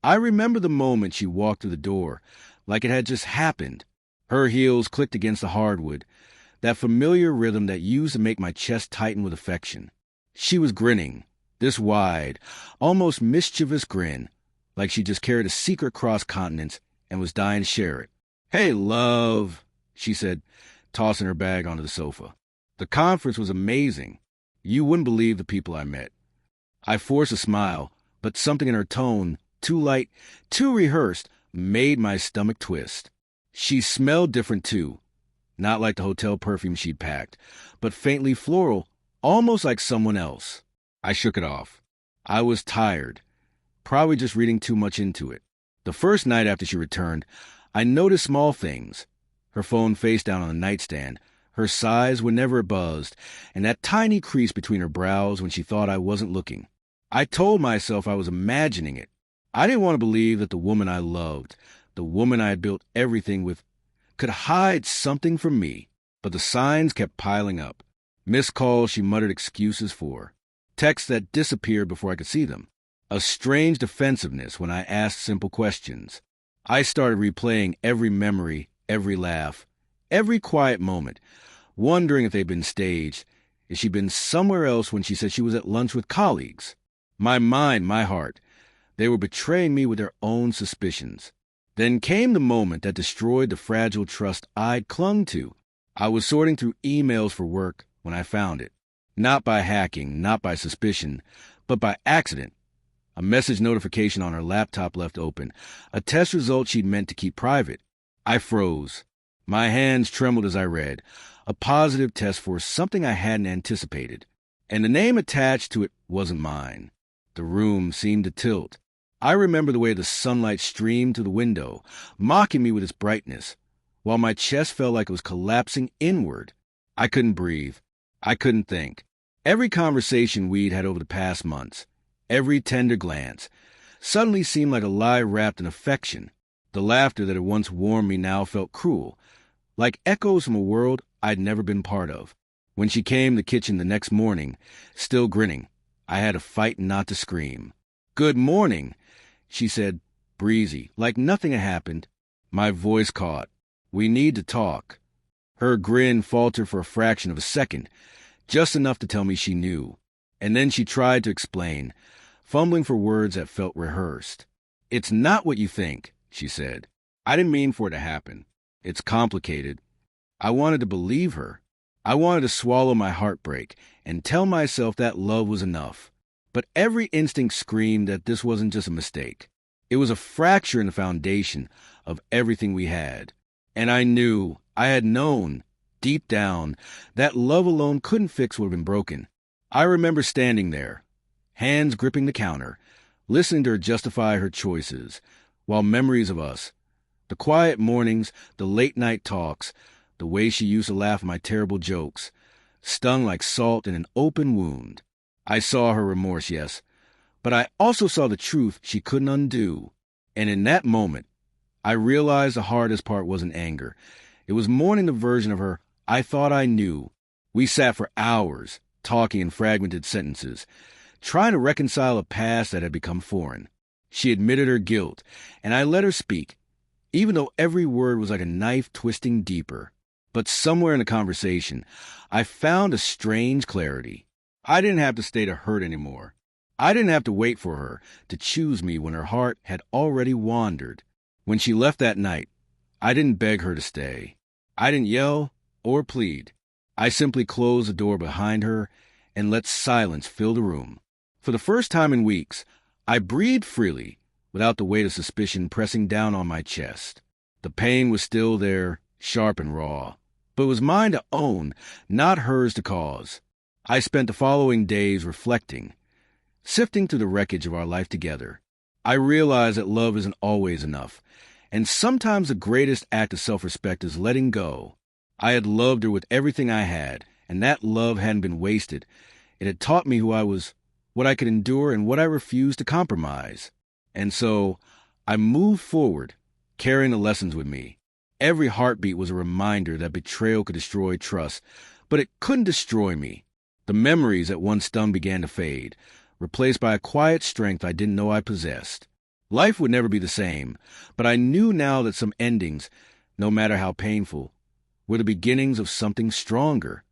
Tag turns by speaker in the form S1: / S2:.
S1: I remember the moment she walked through the door, like it had just happened. Her heels clicked against the hardwood, that familiar rhythm that used to make my chest tighten with affection. She was grinning, this wide, almost mischievous grin, like she just carried a secret across continents and was dying to share it. "Hey, love," she said, tossing her bag onto the sofa. "The conference was amazing. You wouldn't believe the people I met." I forced a smile, but something in her tone, too light, too rehearsed, made my stomach twist. She smelled different, too. Not like the hotel perfume she'd packed, but faintly floral, almost like someone else. I shook it off. I was tired, probably just reading too much into it. The first night after she returned, I noticed small things. Her phone face down on the nightstand, her sighs whenever it buzzed, and that tiny crease between her brows when she thought I wasn't looking. I told myself I was imagining it. I didn't want to believe that the woman I loved, the woman I had built everything with, could hide something from me. But the signs kept piling up. Missed calls she muttered excuses for. Texts that disappeared before I could see them. A strange defensiveness when I asked simple questions. I started replaying every memory, every laugh, every quiet moment, wondering if they'd been staged, if she'd been somewhere else when she said she was at lunch with colleagues. My mind, my heart, they were betraying me with their own suspicions. Then came the moment that destroyed the fragile trust I'd clung to. I was sorting through emails for work when I found it. Not by hacking, not by suspicion, but by accident. A message notification on her laptop left open, a test result she'd meant to keep private. I froze. My hands trembled as I read. A positive test for something I hadn't anticipated. And the name attached to it wasn't mine. The room seemed to tilt. I remember the way the sunlight streamed through the window, mocking me with its brightness, while my chest felt like it was collapsing inward. I couldn't breathe. I couldn't think. Every conversation we'd had over the past months, every tender glance, suddenly seemed like a lie wrapped in affection. The laughter that had once warmed me now felt cruel, like echoes from a world I'd never been part of. When she came to the kitchen the next morning, still grinning, I had to fight not to scream. "Good morning," she said, breezy, like nothing had happened. My voice caught. "We need to talk." Her grin faltered for a fraction of a second, just enough to tell me she knew. And then she tried to explain, fumbling for words that felt rehearsed. "It's not what you think," she said. "I didn't mean for it to happen. It's complicated." I wanted to believe her. I wanted to swallow my heartbreak and tell myself that love was enough. But every instinct screamed that this wasn't just a mistake. It was a fracture in the foundation of everything we had. And I knew, I had known, deep down, that love alone couldn't fix what had been broken. I remember standing there, hands gripping the counter, listening to her justify her choices, while memories of us, the quiet mornings, the late-night talks, the way she used to laugh at my terrible jokes, stung like salt in an open wound. I saw her remorse, yes, but I also saw the truth she couldn't undo. And in that moment, I realized the hardest part wasn't anger. It was mourning the version of her I thought I knew. We sat for hours, talking in fragmented sentences, trying to reconcile a past that had become foreign. She admitted her guilt, and I let her speak, even though every word was like a knife twisting deeper. But somewhere in the conversation, I found a strange clarity. I didn't have to stay to hurt anymore. I didn't have to wait for her to choose me when her heart had already wandered. When she left that night, I didn't beg her to stay. I didn't yell or plead. I simply closed the door behind her and let silence fill the room. For the first time in weeks, I breathed freely, without the weight of suspicion pressing down on my chest. The pain was still there, sharp and raw, but it was mine to own, not hers to cause. I spent the following days reflecting, sifting through the wreckage of our life together. I realized that love isn't always enough, and sometimes the greatest act of self-respect is letting go. I had loved her with everything I had, and that love hadn't been wasted. It had taught me who I was, what I could endure, and what I refused to compromise. And so, I moved forward, carrying the lessons with me. Every heartbeat was a reminder that betrayal could destroy trust, but it couldn't destroy me. The memories that once stung began to fade, replaced by a quiet strength I didn't know I possessed. Life would never be the same, but I knew now that some endings, no matter how painful, were the beginnings of something stronger.